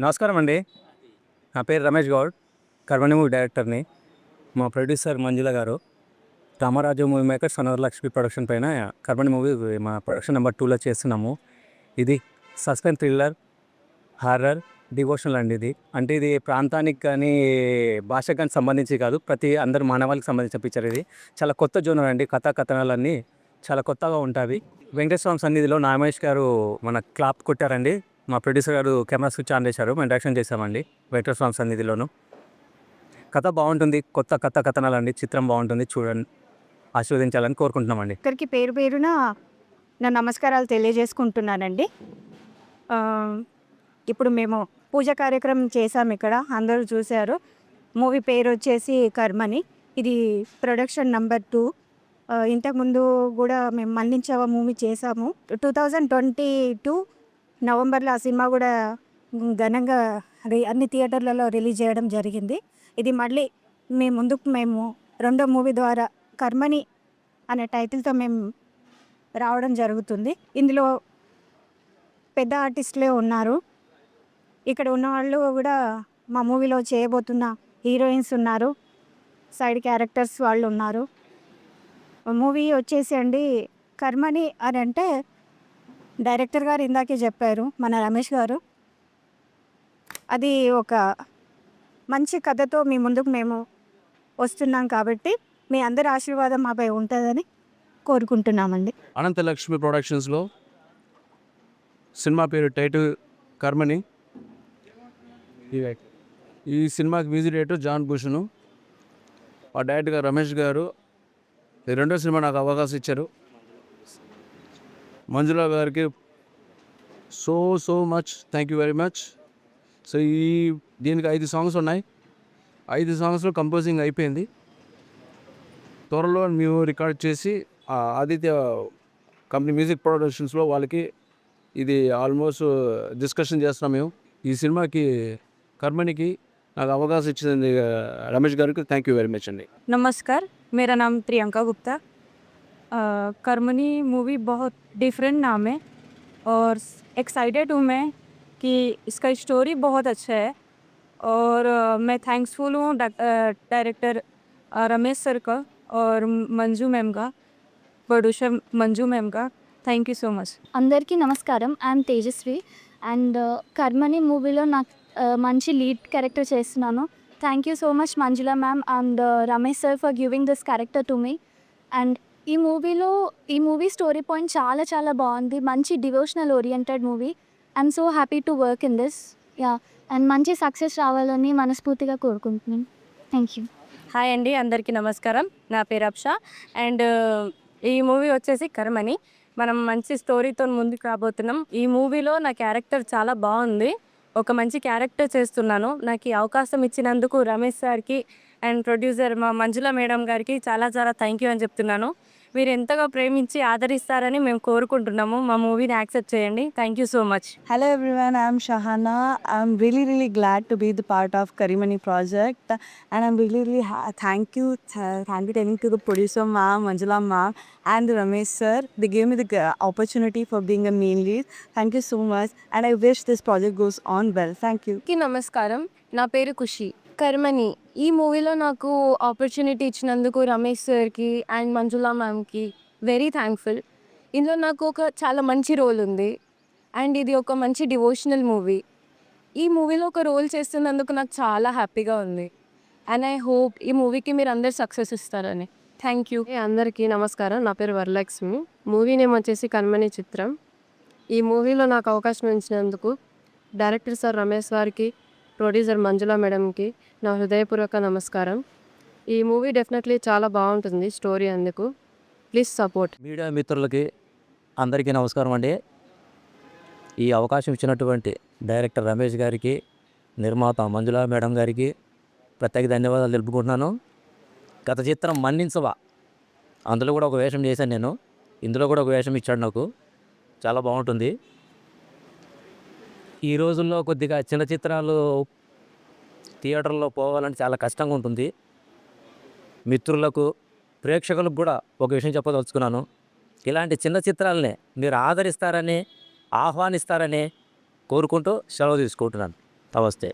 నమస్కారం అండి. నా పేరు రమేష్ గౌడ్, కర్మణి మూవీ డైరెక్టర్ని. మా ప్రొడ్యూసర్ మంజుల గారు Ramaraju movie makers Lakshmi production పైన కర్మణి మూవీ మా ప్రొడక్షన్ నెంబర్ 2లో చేస్తున్నాము. ఇది సస్పెన్స్ థ్రిల్లర్, హారర్, డివోషనల్ అండి. అంటే ఇది ప్రాంతానికి కానీ భాషకు కానీ సంబంధించి కాదు, అందరు మానవాళికి సంబంధించిన పిక్చర్. ఇది చాలా కొత్త జోనర్ అండి. కథనాలన్నీ చాలా కొత్తగా ఉంటుంది. వెంకటేశ్వర స్వామి సన్నిధిలో నాగమేష్ గారు మన క్లాప్ కొట్టారండి. మా ప్రొడ్యూసర్ గారు కెమెరా స్విచ్ ఆన్ చేశారు, మేము డైరెక్షన్ చేసామండి వెంకటేశ్వర స్వామి సన్నిధిలోను. కథ బాగుంటుంది, కొత్త కథనాలండి. చిత్రం బాగుంటుంది, చూడండి, ఆశీర్వదించాలని కోరుకుంటున్నామండి. ఇక్కడికి పేరు పేరున నా నమస్కారాలు తెలియజేసుకుంటున్నానండి. ఇప్పుడు మేము పూజ కార్యక్రమం చేసాం, ఇక్కడ అందరూ చూశారు. మూవీ పేరు వచ్చేసి కర్మని. ఇది ప్రొడక్షన్ నెంబర్ 2. ఇంతకుముందు కూడా మేము మన్నించవ మూవీ చేసాము. 2022 నవంబర్లో ఆ సినిమా కూడా ఘనంగా అన్ని థియేటర్లలో రిలీజ్ చేయడం జరిగింది. ఇది మళ్ళీ మేము రెండో మూవీ ద్వారా కర్మని అనే టైటిల్తో మేము రావడం జరుగుతుంది. ఇందులో పెద్ద ఆర్టిస్టులే ఉన్నారు. ఇక్కడ ఉన్న వాళ్ళు కూడా మా మూవీలో చేయబోతున్న హీరోయిన్స్ ఉన్నారు, సైడ్ క్యారెక్టర్స్ వాళ్ళు ఉన్నారు. మూవీ వచ్చేసి అండి కర్మని అని అంటే డైరెక్టర్ గారు ఇందాకే చెప్పారు, మన రమేష్ గారు. అది ఒక మంచి కథతో మీ ముందుకు మేము వస్తున్నాం కాబట్టి మీ అందరి ఆశీర్వాదం మాపై ఉంటుందని కోరుకుంటున్నామండి. అనంతలక్ష్మి ప్రొడక్షన్స్లో సినిమా పేరు టైటిల్ కర్మని. ఈ సినిమాకి మ్యూజిక్ డైరెక్టర్ జాన్ భూషణ్, ఆ డైరెక్టర్గా రమేష్ గారు. ఈ రెండో సినిమా నాకు అవకాశం ఇచ్చారు. మంజుల గారికి so much thank you very much. So దీనికి 5 సాంగ్స్ ఉన్నాయి. 5 సాంగ్స్లో కంపోజింగ్ అయిపోయింది. త్వరలో మేము రికార్డ్ చేసి ఆదిత్య కంపెనీ మ్యూజిక్ ప్రొడక్షన్స్లో వాళ్ళకి ఇది ఆల్మోస్ట్ డిస్కషన్ చేస్తున్నాం మేము. ఈ సినిమాకి కర్మనికి నాకు అవకాశం ఇచ్చింది రమేష్ గారికి థ్యాంక్ యూ వెరీ మచ్ అండి. नमस्कार, मेरा नाम प्रियंका गुप्ता। कर्मनी मूवी बहुत डिफरेंट नाम है और एक्साइटेड हूँ मैं कि इसका स्टोरी बहुत अच्छा है और मैं थैंक्सफुल हूँ डायरेक्टर रमेश सर का और मंजू मैम का, प्रोड्यूसर मंजू मैम का। Thank you so much. అందరికీ నమస్కారం. ఐఎమ్ తేజస్వి అండ్ కర్మని మూవీలో నాకు మంచి లీడ్ క్యారెక్టర్ చేస్తున్నాను. Thank you so much Manjula ma'am and Ramesh sir for giving this character to me. And ఈ మూవీ స్టోరీ పాయింట్ చాలా చాలా బాగుంది. మంచి devotional oriented movie. I'm so happy to work in this. And మంచి success రావాలని మనస్ఫూర్తిగా కోరుకుంటున్నాను. Thank you. హాయ్ అండి, అందరికీ నమస్కారం. నా పేరు అప్షా అండ్ ఈ మూవీ వచ్చేసి కర్మని. మనం మంచి స్టోరీతో ముందుకు రాబోతున్నాం. ఈ మూవీలో నా క్యారెక్టర్ చాలా బాగుంది. ఒక మంచి క్యారెక్టర్ చేస్తున్నాను. నాకు ఈ అవకాశం ఇచ్చినందుకు రమేష్ సార్కి అండ్ ప్రొడ్యూసర్ మా మంజుల మేడం గారికి చాలా చాలా థ్యాంక్ యూ అని చెప్తున్నాను. మీరు ఎంతగా ప్రేమించి ఆదరిస్తారని మేము కోరుకుంటున్నాము. మా మూవీని యాక్సెప్ట్ చేయండి. Thank you so much. Hello everyone, I'm Shahana. I'm really glad to be the part of Karimani project, and I'm really thank you telling to the producer ma'am, Manjula ma'am and Ramesh sir. They gave me the opportunity for being a main lead. Thank you so much and I wish this project goes on well. Thank you. నమస్కారం, నా పేరు ఖుషి. కర్మని ఈ మూవీలో నాకు opportunity ఇచ్చినందుకు రమేష్ సార్కి and Manjula మ్యామ్కి very thankful. ఇందులో నాకు ఒక చాలా మంచి రోల్ ఉంది అండ్ ఇది ఒక మంచి డివోషనల్ మూవీ. ఈ మూవీలో ఒక రోల్ చేస్తున్నందుకు నాకు చాలా హ్యాపీగా ఉంది అండ్ ఐ హోప్ ఈ మూవీకి మీరు అందరు సక్సెస్ ఇస్తారని. Thank you. అందరికీ నమస్కారం. నా పేరు వరలక్ష్మి. మూవీ నేమ్ వచ్చేసి కర్మని చిత్రం. ఈ మూవీలో నాకు అవకాశం ఇచ్చినందుకు డైరెక్టర్ సార్ రమేష్ గారికి, ప్రొడ్యూసర్ మంజుల మేడంకి నా హృదయపూర్వక నమస్కారం. ఈ మూవీ డెఫినెట్లీ చాలా బాగుంటుంది స్టోరీ, అందుకు ప్లీజ్ సపోర్ట్. మీడియా మిత్రులకి అందరికీ నమస్కారం అండి. ఈ అవకాశం ఇచ్చినటువంటి డైరెక్టర్ రమేష్ గారికి, నిర్మాత మంజుల మేడం గారికి ప్రత్యేక ధన్యవాదాలు తెలుపుకుంటున్నాను. గత చిత్రం మన్నించవా, అందులో కూడా ఒక వేషం చేశాను నేను. ఇందులో కూడా ఒక వేషం ఇచ్చాడు నాకు, చాలా బాగుంటుంది. ఈ రోజుల్లో కొద్దిగా చిన్న చిత్రాలు థియేటర్లో పోవాలంటే చాలా కష్టంగా ఉంటుంది. మిత్రులకు, ప్రేక్షకులకు కూడా ఒక విషయం చెప్పదలుచుకున్నాను. ఇలాంటి చిన్న చిత్రాలనే మీరు ఆదరిస్తారని, ఆహ్వానిస్తారని కోరుకుంటూ సెలవు తీసుకుంటున్నాను. నమస్తే.